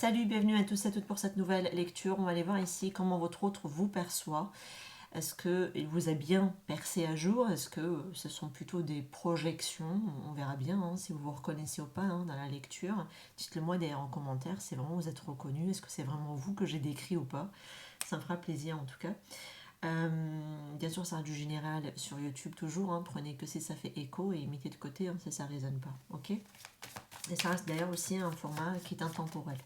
Salut, bienvenue à tous et à toutes pour cette nouvelle lecture. On va aller voir ici comment votre autre vous perçoit. Est-ce qu'il vous a bien percé à jour? Est-ce que ce sont plutôt des projections? On verra bien si vous vous reconnaissez ou pas dans la lecture. Dites-le moi d'ailleurs en commentaire si vraiment vous êtes reconnu. Est-ce que c'est vraiment vous que j'ai décrit ou pas? Ça me fera plaisir en tout cas. Bien sûr, ça a du général sur YouTube toujours. Prenez que si ça fait écho et mettez de côté si ça ne résonne pas. Ok? Et ça reste d'ailleurs aussi un format qui est intemporel.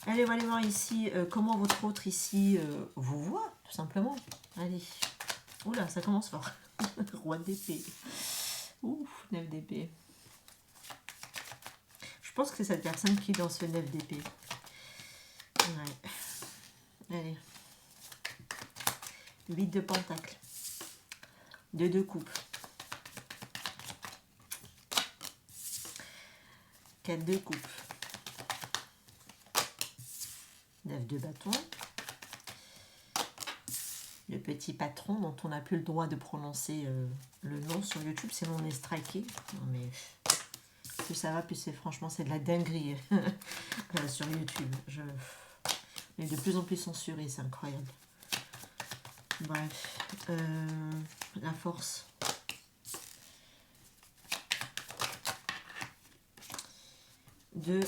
Allez, on va aller voir ici comment votre autre ici vous voit, tout simplement. Allez. Oula, ça commence fort. Roi d'épée. Ouf, 9 d'épée. Je pense que c'est cette personne qui est dans ce 9 d'épée. Ouais. Allez. 8 de pentacle. 2 de coupe. 4 de coupe. 9 de bâton. Le petit patron dont on n'a plus le droit de prononcer le nom sur YouTube, c'est mon striké. Non mais plus ça va, plus c'est franchement c'est de la dinguerie sur YouTube. On est de plus en plus censuré, c'est incroyable. Bref, la force. Deux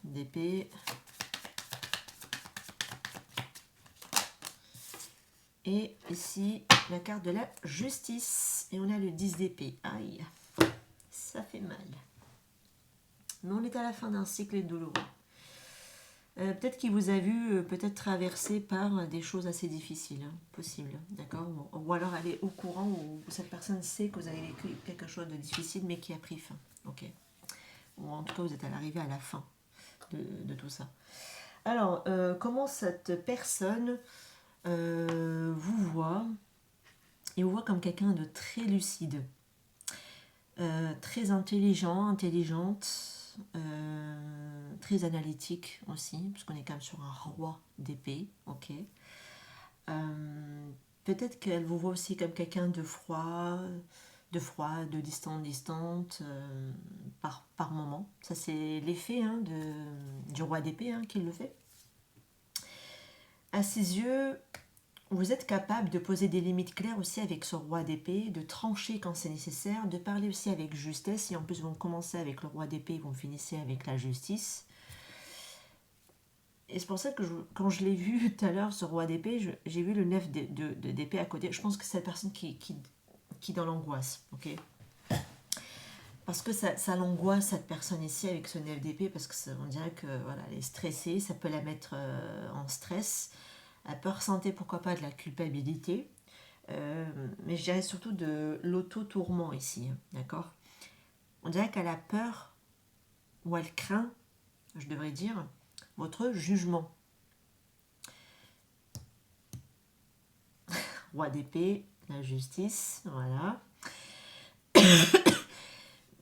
d'épée. Et ici, la carte de la justice. Et on a le 10 d'épée. Aïe, ça fait mal. Mais on est à la fin d'un cycle douloureux. Peut-être qu'il vous a vu peut-être traverser par des choses assez difficiles. Possible, d'accord? Ou alors elle est au courant, ou cette personne sait que vous avez vécu quelque chose de difficile, mais qui a pris fin. Ok. Ou en tout cas, vous êtes à l'arrivée à la fin de tout ça. Alors, comment cette personne vous voit? Il vous voit comme quelqu'un de très lucide, très intelligent, intelligente, très analytique aussi, parce qu'on est quand même sur un roi d'épée, ok. Peut-être qu'elle vous voit aussi comme quelqu'un de froid, de distante, par moment. Ça c'est l'effet du roi d'épée qui le fait. À ses yeux, vous êtes capable de poser des limites claires aussi avec ce roi d'épée, de trancher quand c'est nécessaire, de parler aussi avec justesse. Et en plus, vous commencez avec le roi d'épée, vous finissez avec la justice. Et c'est pour ça que quand je l'ai vu tout à l'heure, ce roi d'épée, j'ai vu le 9 d'épée à côté. Je pense que c'est la personne qui est dans l'angoisse. Ok, parce que ça l'angoisse cette personne ici avec ce 9 d'épée, parce qu'on dirait que voilà, elle est stressée, ça peut la mettre en stress. Elle peut ressentir pourquoi pas de la culpabilité, mais je dirais surtout de l'auto-tourment ici, d'accord? On dirait qu'elle a peur, ou elle craint, je devrais dire, votre jugement. Roi d'épée, la justice, voilà.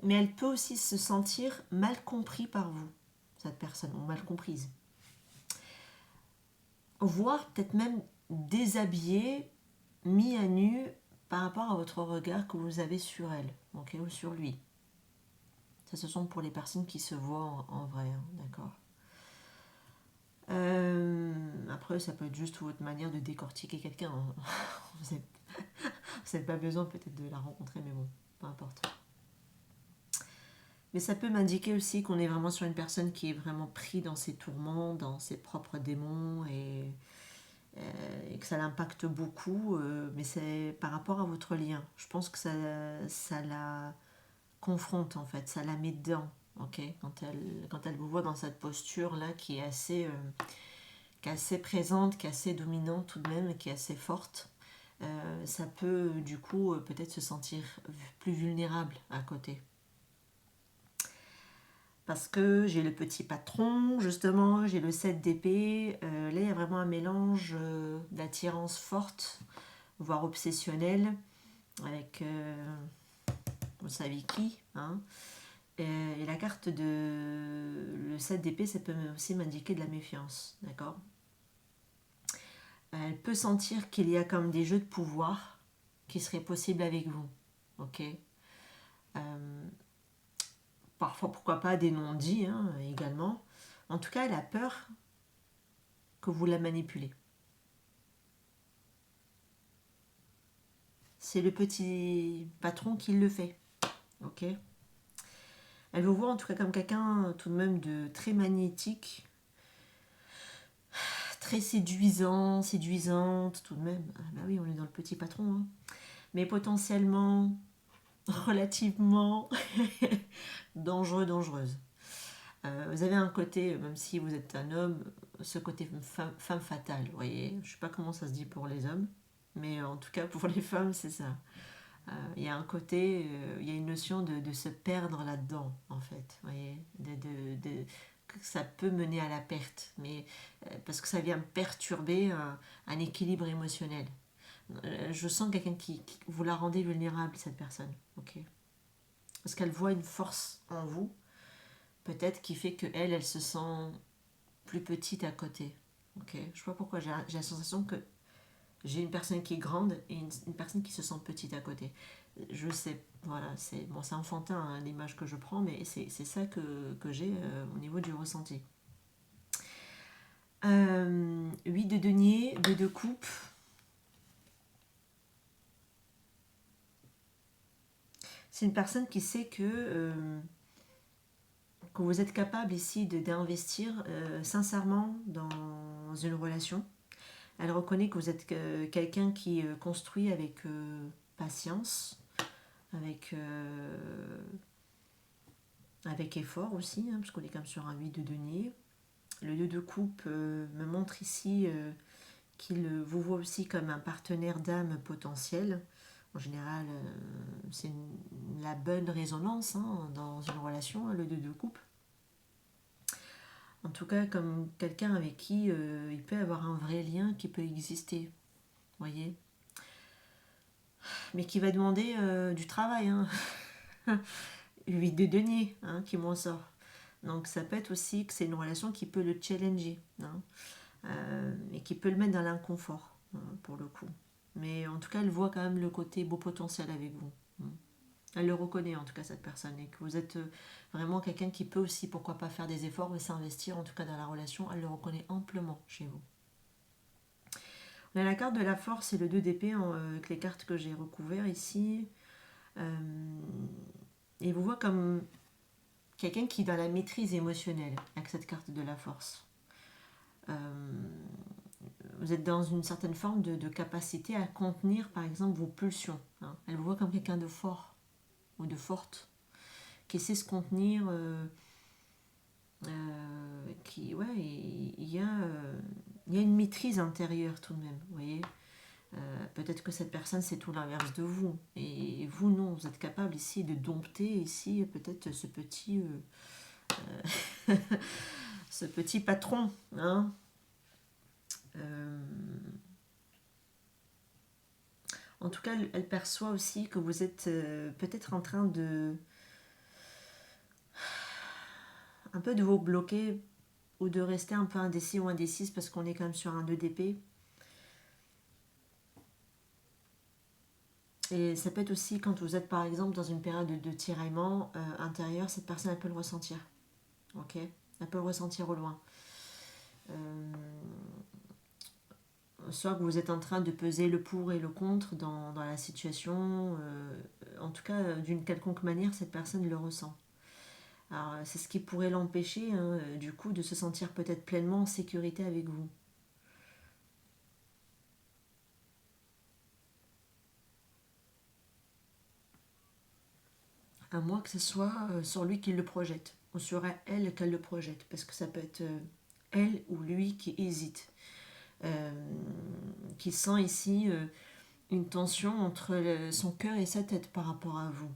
Mais elle peut aussi se sentir mal compris par vous, cette personne, ou mal comprise. Voire peut-être même déshabillée, mis à nu par rapport à votre regard que vous avez sur elle, okay, ou sur lui. Ça, ce sont pour les personnes qui se voient en vrai, d'accord. Après, ça peut être juste votre manière de décortiquer quelqu'un. Vous n'avez pas besoin peut-être de la rencontrer, mais bon, peu importe. Mais ça peut m'indiquer aussi qu'on est vraiment sur une personne qui est vraiment pris dans ses tourments, dans ses propres démons, et que ça l'impacte beaucoup, mais c'est par rapport à votre lien. Je pense que ça la confronte en fait, ça la met dedans, ok, quand elle vous voit dans cette posture-là qui est assez présente, qui est assez dominante tout de même, qui est assez forte. Ça peut du coup peut-être se sentir plus vulnérable à côté. Parce que j'ai le petit patron, justement, j'ai le 7 d'épée. Là, il y a vraiment un mélange d'attirance forte, voire obsessionnelle, avec, vous savez qui, et la carte de le 7 d'épée, ça peut aussi m'indiquer de la méfiance, d'accord? Elle peut sentir qu'il y a comme des jeux de pouvoir qui seraient possibles avec vous, ok? Parfois, pourquoi pas des non-dits également. En tout cas, elle a peur que vous la manipulez. C'est le petit patron qui le fait. Ok. Elle vous voit en tout cas comme quelqu'un tout de même de très magnétique, très séduisant, séduisante tout de même. Ah bah oui, on est dans le petit patron. Hein. Mais potentiellement, relativement dangereux, dangereuse. Vous avez un côté, même si vous êtes un homme, ce côté femme fatale, vous voyez. Je ne sais pas comment ça se dit pour les hommes, mais en tout cas pour les femmes, c'est ça. Il y a un côté, il y a une notion de se perdre là-dedans, en fait, vous voyez. Que ça peut mener à la perte, mais parce que ça vient perturber un équilibre émotionnel. Je sens quelqu'un qui vous la rendez vulnérable, cette personne, ok. Parce qu'elle voit une force en vous, peut-être qui fait que elle se sent plus petite à côté. Ok, je sais pas pourquoi j'ai la sensation que j'ai une personne qui est grande et une personne qui se sent petite à côté. Je sais, voilà, c'est bon, c'est enfantin hein, l'image que je prends, mais c'est ça que j'ai au niveau du ressenti. 8 de denier, 2 de coupe. C'est une personne qui sait que vous êtes capable ici d'investir sincèrement dans une relation. Elle reconnaît que vous êtes quelqu'un qui construit avec patience, avec, avec effort aussi, hein, parce qu'on est comme sur un 8 de denier. Le 2 de coupe me montre ici qu'il vous voit aussi comme un partenaire d'âme potentiel. En général, c'est la bonne résonance hein, dans une relation, hein, le 2 de coupe. En tout cas, comme quelqu'un avec qui il peut avoir un vrai lien qui peut exister, vous voyez. Mais qui va demander du travail. Hein. 8 de denier hein, qui m'en sort. Donc ça peut être aussi que c'est une relation qui peut le challenger. Hein, et qui peut le mettre dans l'inconfort, hein, pour le coup. Mais en tout cas, elle voit quand même le côté beau potentiel avec vous. Elle le reconnaît en tout cas, cette personne. Et que vous êtes vraiment quelqu'un qui peut aussi, pourquoi pas, faire des efforts et s'investir, en tout cas dans la relation. Elle le reconnaît amplement chez vous. On a la carte de la force et le 2 d'épée avec les cartes que j'ai recouvertes ici. Et vous voit comme quelqu'un qui est dans la maîtrise émotionnelle avec cette carte de la force. Vous êtes dans une certaine forme de capacité à contenir, par exemple, vos pulsions. Hein. Elle vous voit comme quelqu'un de fort ou de forte, qui sait se contenir, ouais, il y a une maîtrise intérieure tout de même, vous voyez. Peut-être que cette personne c'est tout l'inverse de vous et vous non, vous êtes capable ici de dompter ici peut-être ce petit ce petit patron hein. En tout cas elle perçoit aussi que vous êtes peut-être en train de un peu de vous bloquer ou de rester un peu indécis ou indécise parce qu'on est quand même sur un 2 d'épée. Et ça peut être aussi quand vous êtes par exemple dans une période de tiraillement intérieur, cette personne elle peut le ressentir. Ok, elle peut le ressentir au loin. Soit que vous êtes en train de peser le pour et le contre dans la situation. En tout cas, d'une quelconque manière, cette personne le ressent. Alors, c'est ce qui pourrait l'empêcher, hein, du coup, de se sentir peut-être pleinement en sécurité avec vous. À moins que ce soit sur lui qui le projette, ou sur elle qu'elle le projette, parce que ça peut être elle ou lui qui hésite, qui sent ici une tension entre son cœur et sa tête par rapport à vous,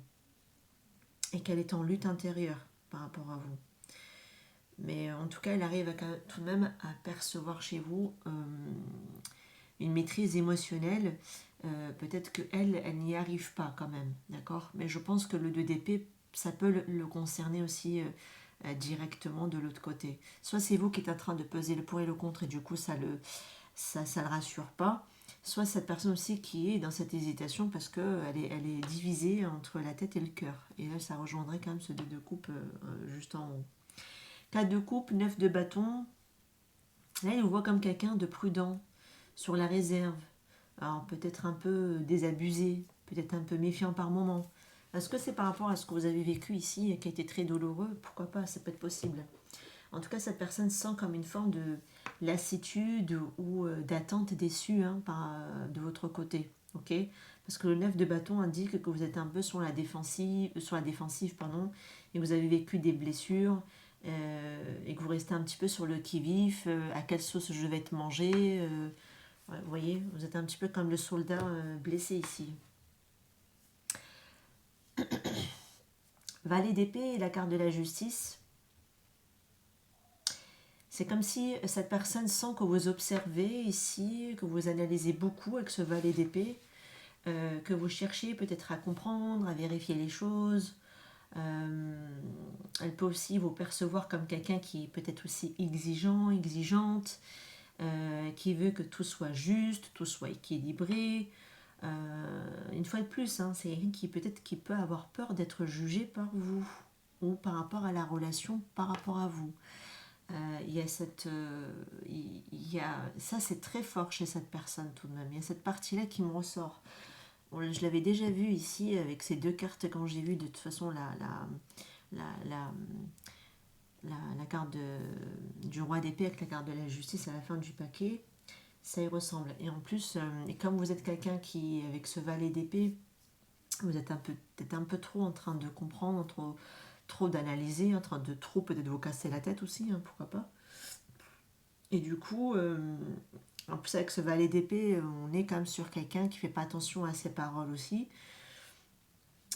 et qu'elle est en lutte intérieure par rapport à vous. Mais en tout cas, elle arrive tout de même à percevoir chez vous une maîtrise émotionnelle. Peut-être qu'elle, elle n'y arrive pas quand même, d'accord. Mais je pense que le 2 d'épée, ça peut le concerner aussi directement de l'autre côté. Soit c'est vous qui êtes en train de peser le pour et le contre et du coup ça le rassure pas. Soit cette personne aussi qui est dans cette hésitation parce qu'elle est divisée entre la tête et le cœur. Et là, ça rejoindrait quand même ce 2 de coupe juste en haut. 4 de coupe, 9 de bâton. Là, il vous voit comme quelqu'un de prudent, sur la réserve. Alors, peut-être un peu désabusé, peut-être un peu méfiant par moment. Est-ce que c'est par rapport à ce que vous avez vécu ici, qui a été très douloureux? Pourquoi pas, ça peut être possible. En tout cas, cette personne sent comme une forme de lassitude ou d'attente déçue de votre côté. Ok? Parce que le 9 de bâton indique que vous êtes un peu sur la défensive, pardon, et vous avez vécu des blessures, et que vous restez un petit peu sur le qui-vif, à quelle sauce je vais te manger. Ouais, vous voyez, vous êtes un petit peu comme le soldat blessé ici. Valet d'épée et la carte de la justice. C'est comme si cette personne sent que vous observez ici, que vous analysez beaucoup avec ce valet d'épée, que vous cherchez peut-être à comprendre, à vérifier les choses. Elle peut aussi vous percevoir comme quelqu'un qui est peut-être aussi exigeant, exigeante, qui veut que tout soit juste, tout soit équilibré. Une fois de plus, c'est quelqu'un qui peut-être qui peut avoir peur d'être jugé par vous ou par rapport à la relation par rapport à vous. Il y a ça c'est très fort chez cette personne tout de même. Il y a cette partie-là qui me ressort. Bon, je l'avais déjà vu ici avec ces deux cartes quand j'ai vu de toute façon la, la, la carte du roi d'épée avec la carte de la justice à la fin du paquet. Ça y ressemble. Et en plus, et comme vous êtes quelqu'un qui, avec ce valet d'épée, vous êtes peut-être un peu trop en train de comprendre, trop d'analyser, en train de trop peut-être vous casser la tête aussi, pourquoi pas. Et du coup, en plus avec ce valet d'épée, on est quand même sur quelqu'un qui fait pas attention à ses paroles aussi.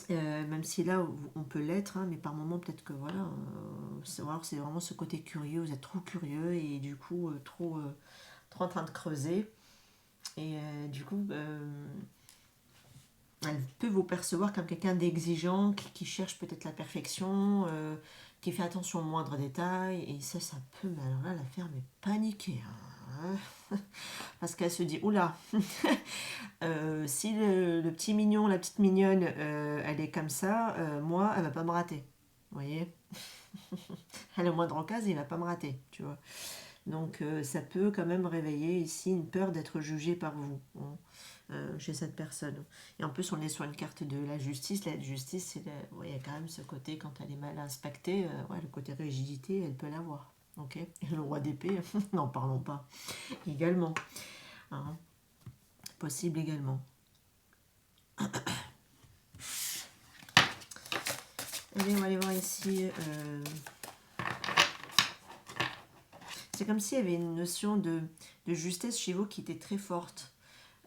Même si là, on peut l'être, mais par moment, peut-être que voilà, c'est vraiment ce côté curieux, vous êtes trop curieux et du coup, trop en train de creuser. Et du coup, elle peut vous percevoir comme quelqu'un d'exigeant, qui cherche peut-être la perfection, qui fait attention aux moindres détails. Et ça peut, mais alors là, la faire mais paniquer. Parce qu'elle se dit, oula, si le petit mignon, la petite mignonne, elle est comme ça, moi, elle va pas me rater. Vous voyez? Elle a le moindre occasion, il va pas me rater, tu vois. Donc ça peut quand même réveiller ici une peur d'être jugé par vous, chez cette personne. Et en plus, on est sur une carte de la justice. La justice, il y a quand même ce côté, quand elle est mal inspectée, le côté rigidité, elle peut l'avoir. Ok. Et le roi d'épée, n'en parlons pas. Également. Hein. Possible également. Allez, on va aller voir ici. C'est comme s'il y avait une notion de justesse chez vous qui était très forte,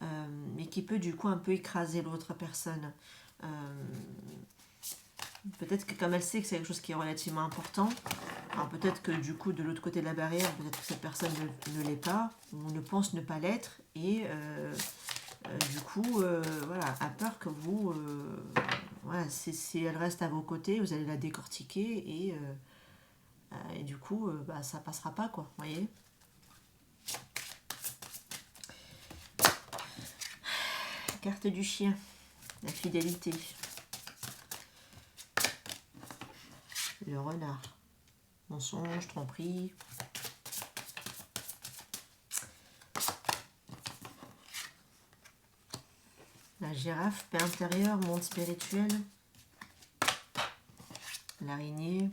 mais qui peut du coup un peu écraser l'autre personne. Peut-être que comme elle sait que c'est quelque chose qui est relativement important, alors peut-être que du coup de l'autre côté de la barrière, peut-être que cette personne ne l'est pas, ou ne pense ne pas l'être, et du coup, voilà, a peur que vous, voilà, si elle reste à vos côtés, vous allez la décortiquer, et du coup, ça passera pas, quoi, vous voyez. Carte du chien, la fidélité. Le renard. Mensonge, tromperie. La girafe, paix intérieure, monde spirituel. L'araignée.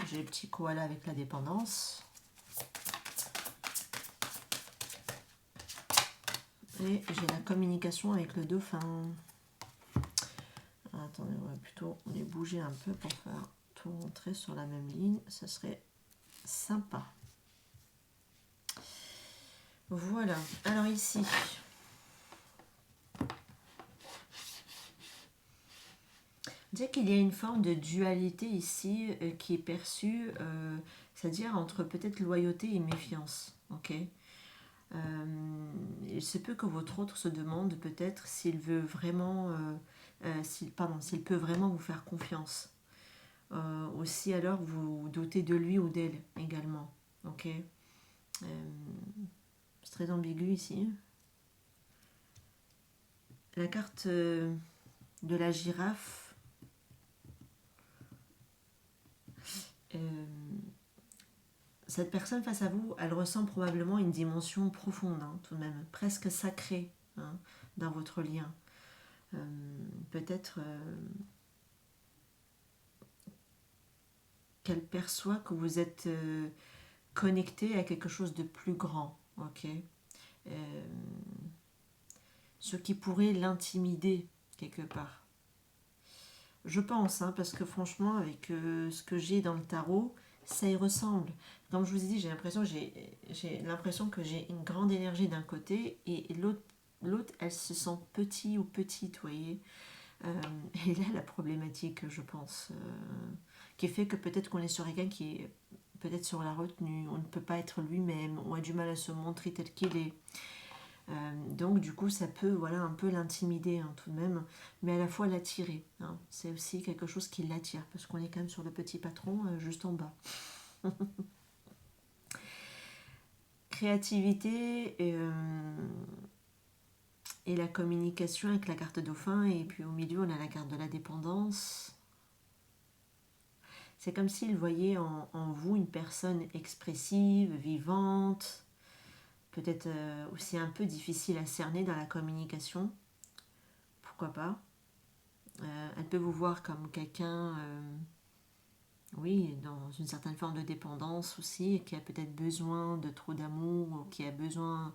J'ai le petit koala avec la dépendance. Et j'ai la communication avec le dauphin. Attendez, on va plutôt les bouger un peu pour faire tout rentrer sur la même ligne. Ce serait sympa. Voilà. Alors ici, dire qu'il y a une forme de dualité ici qui est perçue, c'est-à-dire entre peut-être loyauté et méfiance. Ok. Il se peut que votre autre se demande peut-être s'il veut vraiment, s'il peut vraiment vous faire confiance. Aussi alors vous doutez de lui ou d'elle également. Ok. C'est très ambigu ici. La carte de la girafe cette personne face à vous, elle ressent probablement une dimension profonde, hein, tout de même, presque sacrée, hein, dans votre lien. Peut-être qu'elle perçoit que vous êtes connecté à quelque chose de plus grand, ok, euh, ce qui pourrait l'intimider quelque part. Je pense, hein, parce que franchement, avec ce que j'ai dans le tarot, ça y ressemble. Comme je vous ai dit, j'ai l'impression que j'ai une grande énergie d'un côté et l'autre, elle se sent petit ou petite, vous voyez. Et là, la problématique, je pense, qui fait que peut-être qu'on est sur quelqu'un qui est peut-être sur la retenue, on ne peut pas être lui-même, on a du mal à se montrer tel qu'il est. Donc du coup ça peut voilà un peu l'intimider, hein, tout de même, mais à la fois l'attirer, hein. C'est aussi quelque chose qui l'attire parce qu'on est quand même sur le petit patron, juste en bas. Créativité et la communication avec la carte dauphin, et puis au milieu on a la carte de la dépendance. C'est comme s'il voyait en vous une personne expressive, vivante, peut-être aussi un peu difficile à cerner dans la communication, pourquoi pas. Elle peut vous voir comme quelqu'un, oui, dans une certaine forme de dépendance aussi, qui a peut-être besoin de trop d'amour, ou qui a besoin,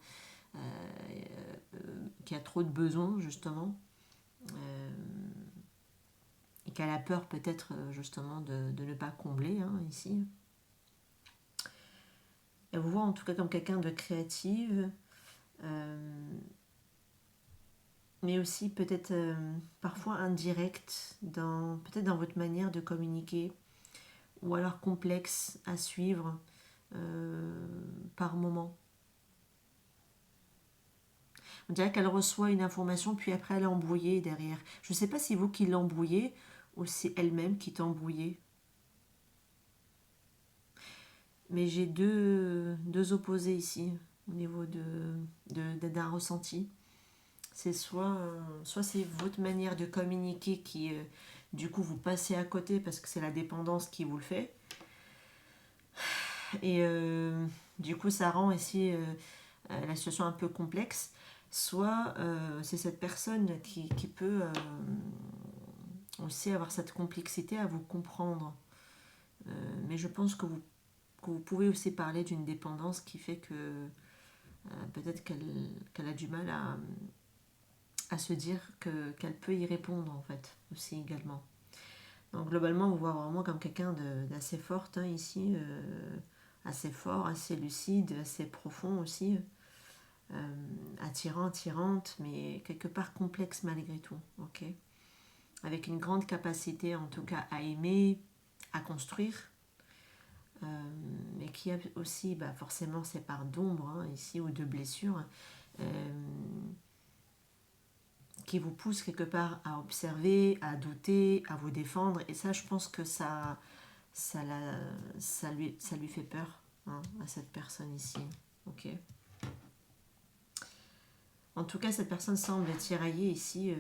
qui a trop de besoins justement, euh, et qu'elle a peur peut-être justement de ne pas combler, hein, ici. Elle vous voit en tout cas comme quelqu'un de créative, mais aussi peut-être parfois indirect, peut-être dans votre manière de communiquer, ou alors complexe à suivre par moment. On dirait qu'elle reçoit une information, puis après elle est embrouillée derrière. Je ne sais pas si vous qui l'embrouillez ou c'est elle-même qui t'embrouillée. Mais j'ai deux opposés ici au niveau d'un ressenti. C'est soit c'est votre manière de communiquer qui, du coup, vous passez à côté parce que c'est la dépendance qui vous le fait. Et du coup, ça rend ici la situation un peu complexe. Soit c'est cette personne qui peut aussi avoir cette complexité à vous comprendre. Mais je pense que vous pouvez aussi parler d'une dépendance qui fait que peut-être qu'elle a du mal à se dire qu'elle peut y répondre en fait aussi également. Donc globalement, vous voyez vraiment comme quelqu'un d'assez forte, hein, ici, assez fort, assez lucide, assez profond aussi, attirant, attirante, mais quelque part complexe malgré tout, ok, avec une grande capacité en tout cas à aimer, à construire, mais qui a aussi forcément ses parts d'ombre, hein, ici, ou de blessures, euh, qui vous poussent quelque part à observer, à douter, à vous défendre, et ça je pense que ça, la, ça lui fait peur, hein, à cette personne ici, ok. En tout cas, cette personne semble tiraillée ici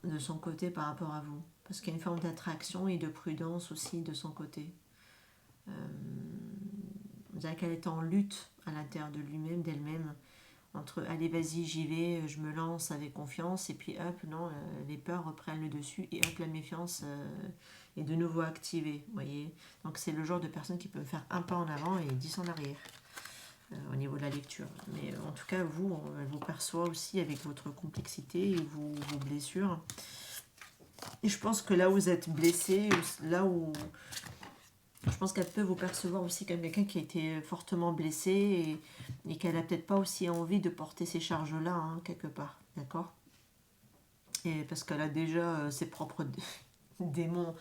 de son côté par rapport à vous. Parce qu'il y a une forme d'attraction et de prudence aussi de son côté. On dirait qu'elle est en lutte à l'intérieur de lui-même, d'elle-même, entre allez vas-y j'y vais, je me lance avec confiance, et puis hop, non, les peurs reprennent le dessus, et hop, la méfiance est de nouveau activée, vous voyez. Donc c'est le genre de personne qui peut faire un pas en avant et 10 en arrière. Au niveau de la lecture. Mais en tout cas, elle vous perçoit aussi avec votre complexité et vos blessures. Et je pense que là où vous êtes blessé, là où je pense qu'elle peut vous percevoir aussi comme quelqu'un qui a été fortement blessé et qu'elle n'a peut-être pas aussi envie de porter ces charges-là, hein, quelque part. D'accord. Et parce qu'elle a déjà ses propres démons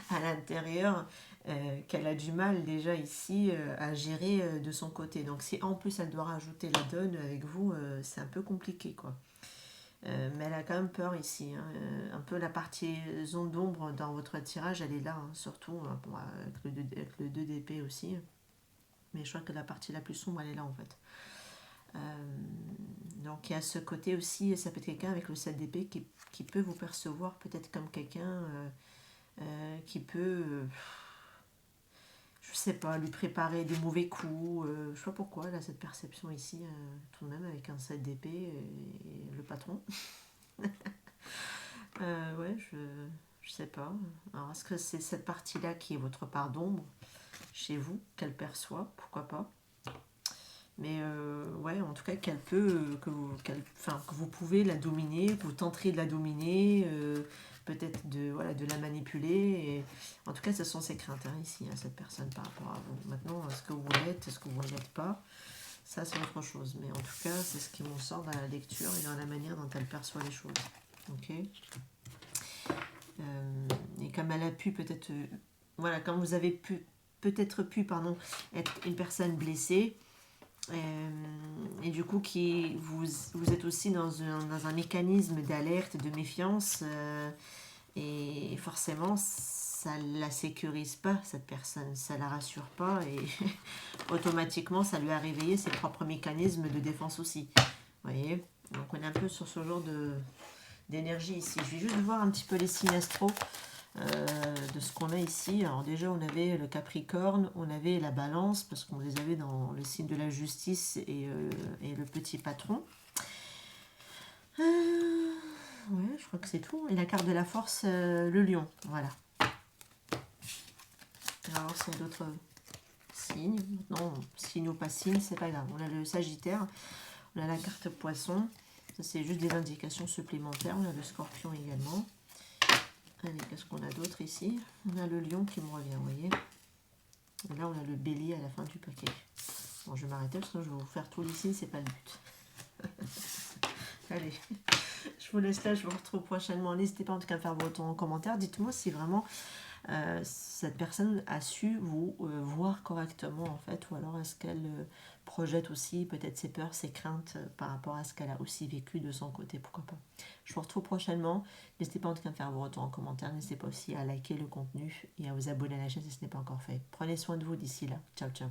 à l'intérieur, qu'elle a du mal déjà ici à gérer de son côté. Donc si en plus elle doit rajouter la donne avec vous, c'est un peu compliqué quoi. Mais elle a quand même peur ici, hein. Un peu la partie zone d'ombre dans votre tirage, elle est là, hein, surtout bon, avec le 2 d'épée aussi. Mais je crois que la partie la plus sombre, elle est là en fait. Donc il y a ce côté aussi, ça peut être quelqu'un avec le 7 d'épée qui peut vous percevoir peut-être comme quelqu'un qui peut je sais pas, lui préparer des mauvais coups. Je sais pas pourquoi, là, cette perception ici, tout de même, avec un 7 d'épée et le patron. Ouais, je sais pas. Alors, est-ce que c'est cette partie-là qui est votre part d'ombre chez vous, qu'elle perçoit? Pourquoi pas? Mais ouais, en tout cas, qu'elle peut, enfin, que vous pouvez la dominer, que vous tenterez de la dominer, peut-être de, voilà, de la manipuler. Et, en tout cas, ce sont ses craintes hein, ici, hein, cette personne par rapport à vous. Maintenant, est-ce que vous l'êtes, est-ce que vous ne l'êtes pas? Ça, c'est autre chose. Mais en tout cas, c'est ce qui m'en sort dans la lecture et dans la manière dont elle perçoit les choses. Ok. Et comme elle a pu peut-être, voilà, comme vous avez peut-être pu, pardon, être une personne blessée, et du coup, vous êtes aussi dans un mécanisme d'alerte, de méfiance, et forcément, ça ne la sécurise pas, cette personne, ça ne la rassure pas, et automatiquement, ça lui a réveillé ses propres mécanismes de défense aussi. Vous voyez? Donc, on est un peu sur ce genre d'énergie ici. Je vais juste voir un petit peu les signes astro de ce qu'on a ici. Alors déjà, on avait le Capricorne, on avait la Balance, parce qu'on les avait dans le signe de la justice et le petit patron. Ouais, je crois que c'est tout. Et la carte de la force, le lion. Voilà. Alors, s'il y a d'autres signes. Non, signe ou pas signe, c'est pas grave. On a le Sagittaire, on a la carte Poisson. Ça, c'est juste des indications supplémentaires. On a le Scorpion également. Allez, qu'est-ce qu'on a d'autre ici? On a le lion qui me revient, vous voyez. Et là, on a le bélier à la fin du paquet. Bon, je vais m'arrêter parce que je vais vous faire tous les signes, c'est pas le but. Allez, je vous laisse là, je vous retrouve prochainement. N'hésitez pas en tout cas à faire votre en commentaire. Dites-moi si vraiment cette personne a su vous voir correctement en fait, ou alors est-ce qu'elle projette aussi peut-être ses peurs, ses craintes par rapport à ce qu'elle a aussi vécu de son côté, pourquoi pas. Je vous retrouve prochainement. N'hésitez pas en tout cas à faire vos retours en commentaire. N'hésitez pas aussi à liker le contenu et à vous abonner à la chaîne si ce n'est pas encore fait. Prenez soin de vous d'ici là. Ciao, ciao.